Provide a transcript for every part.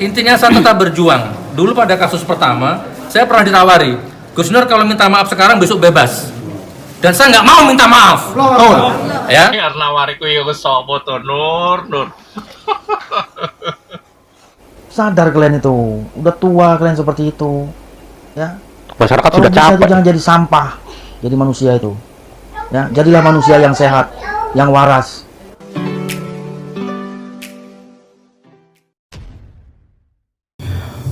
Intinya saya tetap berjuang. Dulu pada kasus pertama, saya pernah ditawari, Gus Nur kalau minta maaf sekarang besok bebas. Dan saya nggak mau minta maaf. Ya. Karena wariku ya wis sapa to Nur. Sadar kalian itu, udah tua kalian seperti itu, ya. Masyarakat Kalau sudah bisa itu capek. jangan jadi sampah, jadi manusia itu, ya. Jadilah manusia yang sehat, yang waras.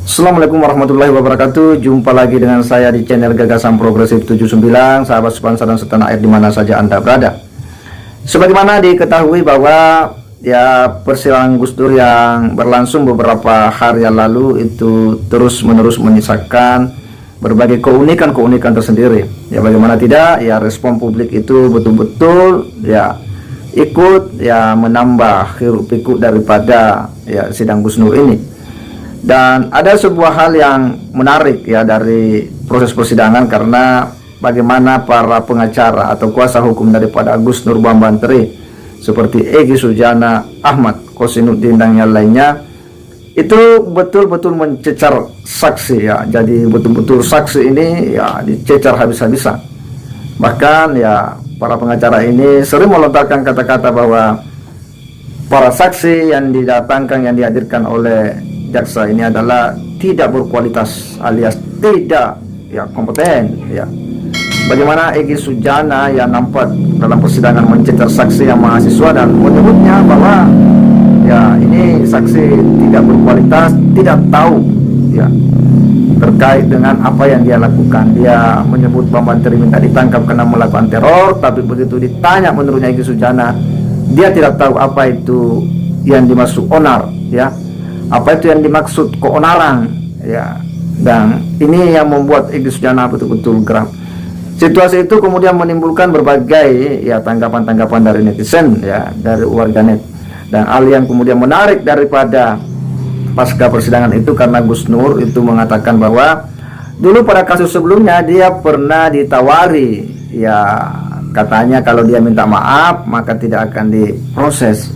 Assalamualaikum warahmatullahi wabarakatuh. Jumpa lagi dengan saya di channel Gagasan Progresif 79, sahabat sepansa dan setanah air di mana saja Anda berada. Sebagaimana diketahui bahwa persidangan Gus Dur yang berlangsung beberapa hari yang lalu itu terus-menerus menyisakan berbagai keunikan tersendiri. Ya bagaimana tidak, respon publik itu betul-betul ikut menambah hiruk pikuk daripada sidang Gus Nur ini. Dan ada sebuah hal yang menarik dari proses persidangan, karena bagaimana para pengacara atau kuasa hukum daripada Gus Nur Bambantri seperti Egy Sujana, Ahmad Kosinuddin dan yang lainnya itu betul-betul mencecar saksi Jadi betul-betul saksi ini dicecar habis-habisan. Bahkan para pengacara ini sering melontarkan kata-kata bahwa para saksi yang didatangkan, yang dihadirkan oleh jaksa ini adalah tidak berkualitas alias tidak kompeten. Bagaimana Egy Sujana yang nampak dalam persidangan mencecar saksi yang mahasiswa dan menyebutnya bahwa ini saksi tidak berkualitas, tidak tahu terkait dengan apa yang dia lakukan. Dia menyebut Bambantri minta ditangkap karena melakukan teror, tapi begitu ditanya menurutnya Egy Sujana, dia tidak tahu apa itu yang dimaksud onar, apa itu yang dimaksud keonaran, dan ini yang membuat Egy Sujana betul-betul geram. Situasi itu kemudian menimbulkan berbagai tanggapan-tanggapan dari netizen, dari warganet. Dan hal yang kemudian menarik daripada pasca persidangan itu, karena Gus Nur itu mengatakan bahwa dulu pada kasus sebelumnya dia pernah ditawari, katanya kalau dia minta maaf maka tidak akan diproses.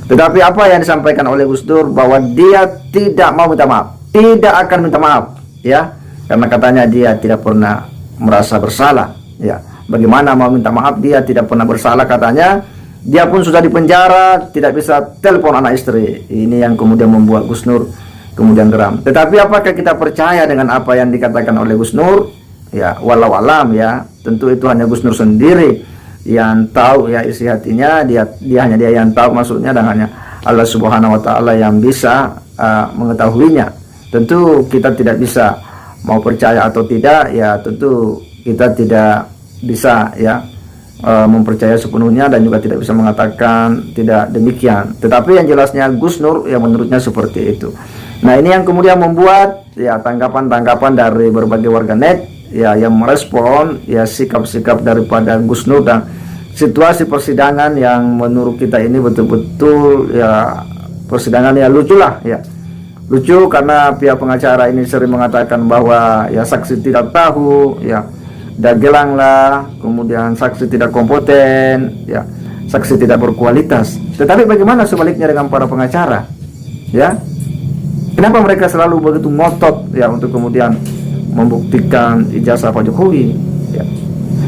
Tetapi apa yang disampaikan oleh Gus Dur bahwa dia tidak mau minta maaf, tidak akan minta maaf, karena katanya dia tidak pernah merasa bersalah. Bagaimana mau minta maaf? Dia tidak pernah bersalah katanya. Dia pun sudah dipenjara, tidak bisa telepon anak istri. Ini yang kemudian membuat Gus Nur kemudian geram. Tetapi apakah kita percaya dengan apa yang dikatakan oleh Gus Nur? Walau alam, tentu itu hanya Gus Nur sendiri yang tahu isi hatinya. Dia hanya dia yang tahu maksudnya, dan hanya Allah Subhanahu wa taala yang bisa mengetahuinya. Tentu kita tidak bisa mau percaya atau tidak, tentu kita tidak bisa mempercaya sepenuhnya, dan juga tidak bisa mengatakan tidak demikian. Tetapi yang jelasnya Gus Nur menurutnya seperti itu. Nah, ini yang kemudian membuat tanggapan-tanggapan dari berbagai warganet yang merespon sikap-sikap daripada Gus Nur dan situasi persidangan yang menurut kita ini betul-betul persidangan lucu lah. Lucu karena pihak pengacara ini sering mengatakan bahwa saksi tidak tahu, dagelang lah, kemudian saksi tidak kompeten, saksi tidak berkualitas. Tetapi bagaimana sebaliknya dengan para pengacara? Kenapa mereka selalu begitu ngotot untuk kemudian membuktikan ijazah Pak Jokowi?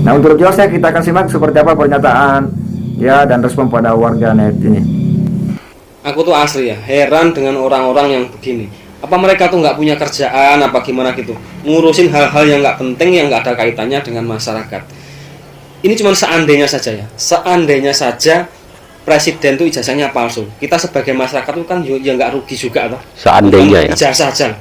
Nah, untuk jelasnya kita akan simak seperti apa pernyataan dan respon pada warga net ini. Aku tuh asli heran dengan orang-orang yang begini. Apa mereka tuh nggak punya kerjaan apa gimana gitu, ngurusin hal-hal yang nggak penting, yang nggak ada kaitannya dengan masyarakat. Ini cuma seandainya saja seandainya saja presiden tuh ijazahnya palsu. Kita sebagai masyarakat tuh kan nggak rugi juga toh. Seandainya ijazah saja.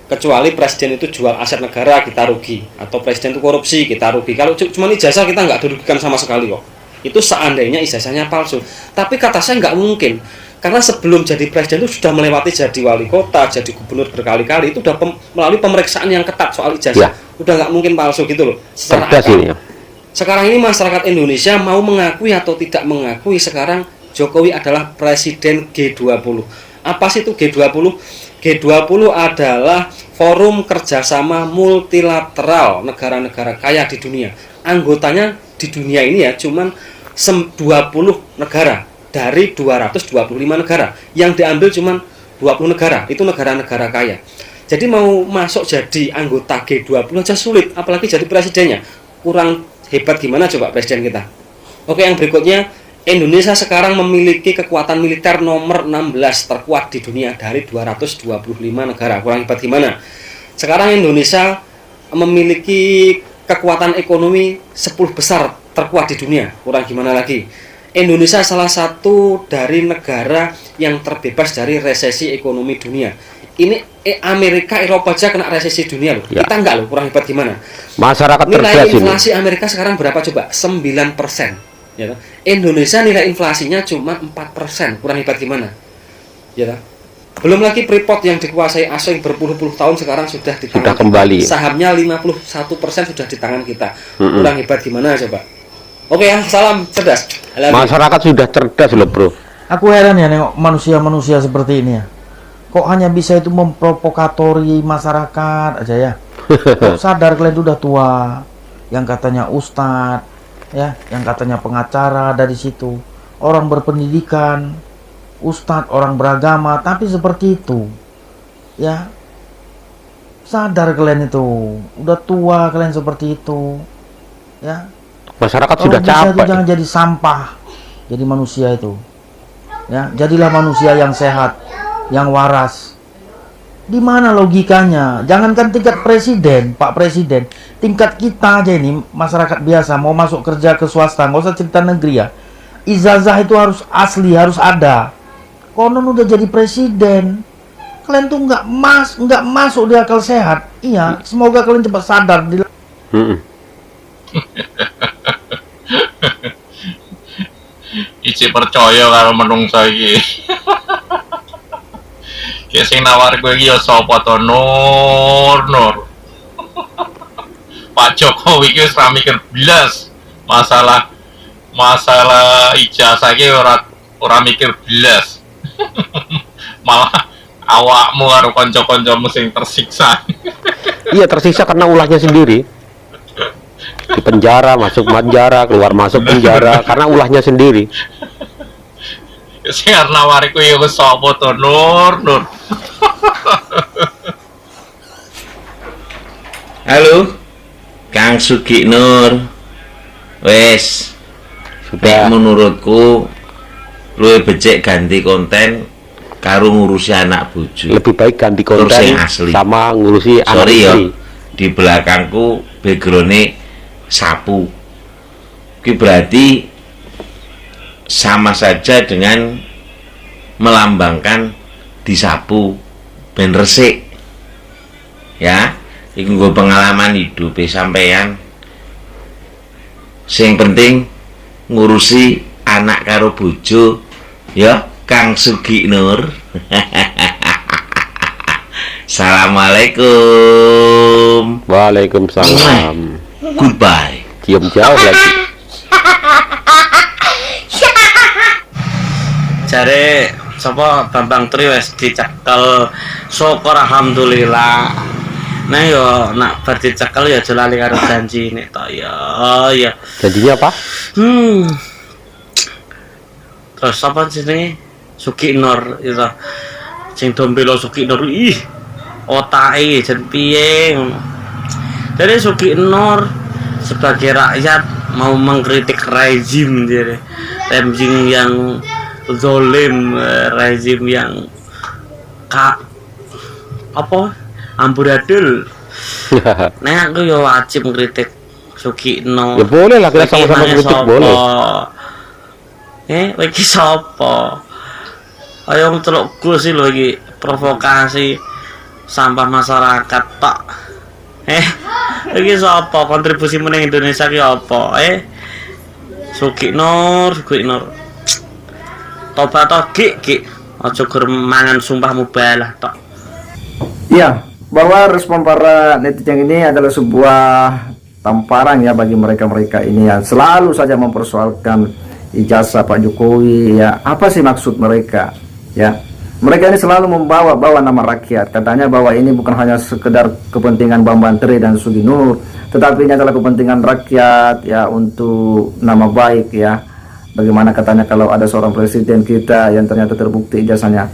Kecuali presiden itu jual aset negara, kita rugi, atau presiden itu korupsi, kita rugi. Kalau cuma ijazah kita nggak dirugikan sama sekali kok. Itu seandainya ijazahnya palsu. Tapi kata saya nggak mungkin, karena sebelum jadi presiden itu sudah melewati jadi wali kota, jadi gubernur berkali-kali, itu sudah melalui pemeriksaan yang ketat soal ijazah. Udah nggak mungkin palsu gitu loh. Sekarang ini masyarakat Indonesia mau mengakui atau tidak mengakui, sekarang Jokowi adalah presiden G20. Apa sih itu G20? G20 adalah forum kerjasama multilateral negara-negara kaya di dunia. Anggotanya di dunia ini cuman 20 negara dari 225 negara. Yang diambil cuman 20 negara, itu negara-negara kaya. Jadi mau masuk jadi anggota G20 aja sulit, apalagi jadi presidennya. Kurang hebat gimana coba presiden kita. Oke, yang berikutnya, Indonesia sekarang memiliki kekuatan militer nomor 16 terkuat di dunia dari 225 negara. Kurang hebat gimana? Sekarang Indonesia memiliki kekuatan ekonomi 10 besar terkuat di dunia. Kurang gimana lagi? Indonesia salah satu dari negara yang terbebas dari resesi ekonomi dunia. Ini Amerika, Eropa aja kena resesi dunia loh. Ya. Kita enggak loh, kurang hebat gimana? Masyarakat Nilai terbiasa ini. inflasi Amerika sekarang berapa coba? 9%. Ya, Indonesia nilai inflasinya cuma 4%. Kurang hebat gimana? Ya, belum lagi Freeport yang dikuasai asing berpuluh-puluh tahun sekarang sudah di tangan Sudah kembali. Sahamnya 51% sudah di tangan kita. Kurang hebat gimana coba? Oke ya, salam cerdas. Masyarakat sudah cerdas loh bro. Aku heran ya nengok manusia-manusia seperti ini ya. Kok hanya bisa itu memprovokatori masyarakat aja ya. Kok sadar kalian itu udah tua, yang katanya ustadz, ya, yang katanya pengacara dari situ, orang berpendidikan, ustadz, orang beragama, tapi seperti itu, ya. Sadar kalian itu, udah tua kalian seperti itu, ya. Masyarakat Kalau sudah bisa itu capek. jangan jadi sampah, jadi manusia itu, ya. Jadilah manusia yang sehat, yang waras. Di mana logikanya? Jangankan tingkat presiden, Pak Presiden, tingkat kita aja ini masyarakat biasa mau masuk kerja ke swasta, nggak usah cerita negeri ya. Ijazah itu harus asli, harus ada. Konon udah jadi presiden, kalian tuh nggak masuk di akal sehat. Iya, semoga kalian cepat sadar. Ici percaya karo menungsa iki. Ya sing nawar gue iki ya sapa to Nur. Pak Jokowi iki wis ra mikir blas masalah ijazah iki ora mikir blas. Malah awakmu karo kanca-kancamu sing tersiksa. Iya tersiksa karena ulahnya sendiri. Di penjara, masuk penjara, keluar masuk penjara karena ulahnya sendiri. Sing nawar iku ya wis sapa to Nur. Halo, Kang Sugi Nur. Wes, Sudah. menurutku luwih becik ganti konten karo ngurusi anak bojo. Lebih baik ganti Terus konten yang asli. sama ngurusi anak Sorry ya, istri. di belakangku background-nya sapu. Ini berarti sama saja dengan melambangkan disapu ben resik. Ya, iki nggo pengalaman hidup sampean. Sing penting ngurusi anak karo bojo ya, Kang Sugi Nur. Assalamualaikum. Waalaikumsalam. Goodbye. Cium jauh lagi. Jare sapa Bambang Tri wis dicekel, syukur alhamdulillah. Nah yo nak bar dicekel ya aja lali karo janji nek tok ya. Ya. Janjinya apa? Terus apa jenenge? Sugi Nur itu. Sing do mbela Sugi Nur ih. Otake jen piye ngono. Jadi Sugi Nur sebagai rakyat mau mengkritik rezim jadi rezim yang zolim, rezim yang amburadul. Nah aku ya wajib ngkritik Sugi Nur. Ya boleh lah, kita sama-sama kritik boleh. Iki sapa? Ayo ngeluk Gus sih lho iki provokasi sampah masyarakat tok. Iki sapa? Kontribusi meneng Indonesia ki apa? Sugi Nur. Tobat to Ki. Aja gur mangan sumpah mubalah tok. Iya, bahwa respon para netizen ini adalah sebuah tamparan ya bagi mereka-mereka ini yang selalu saja mempersoalkan ijazah Pak Jokowi. Ya, apa sih maksud mereka? Ya, mereka ini selalu membawa nama rakyat. Katanya bahwa ini bukan hanya sekedar kepentingan Bambang Tri dan Sugi Nur, tetapi ini adalah kepentingan rakyat ya, untuk nama baik ya. Bagaimana katanya kalau ada seorang presiden kita yang ternyata terbukti ijazahnya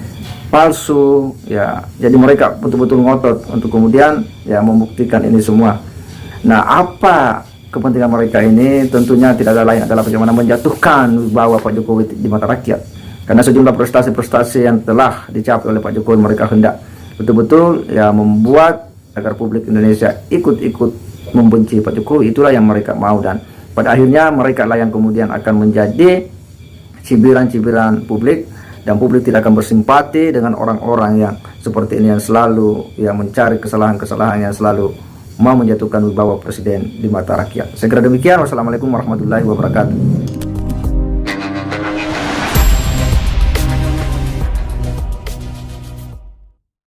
palsu ya. Jadi mereka betul-betul ngotot untuk kemudian ya membuktikan ini semua. Nah, apa kepentingan mereka ini? Tentunya tidak ada lain adalah bagaimana menjatuhkan wibawa Pak Jokowi di mata rakyat. Karena sejumlah prestasi-prestasi yang telah dicapai oleh Pak Jokowi, mereka hendak betul-betul ya membuat agar publik Indonesia ikut-ikut membenci Pak Jokowi. Itulah yang mereka mau, dan pada akhirnya mereka lah yang kemudian akan menjadi cibiran-cibiran publik, dan publik tidak akan bersimpati dengan orang-orang yang seperti ini, yang selalu yang mencari kesalahan-kesalahan, yang selalu mau menjatuhkan wibawa presiden di mata rakyat. Saya kira demikian. Wassalamualaikum warahmatullahi wabarakatuh.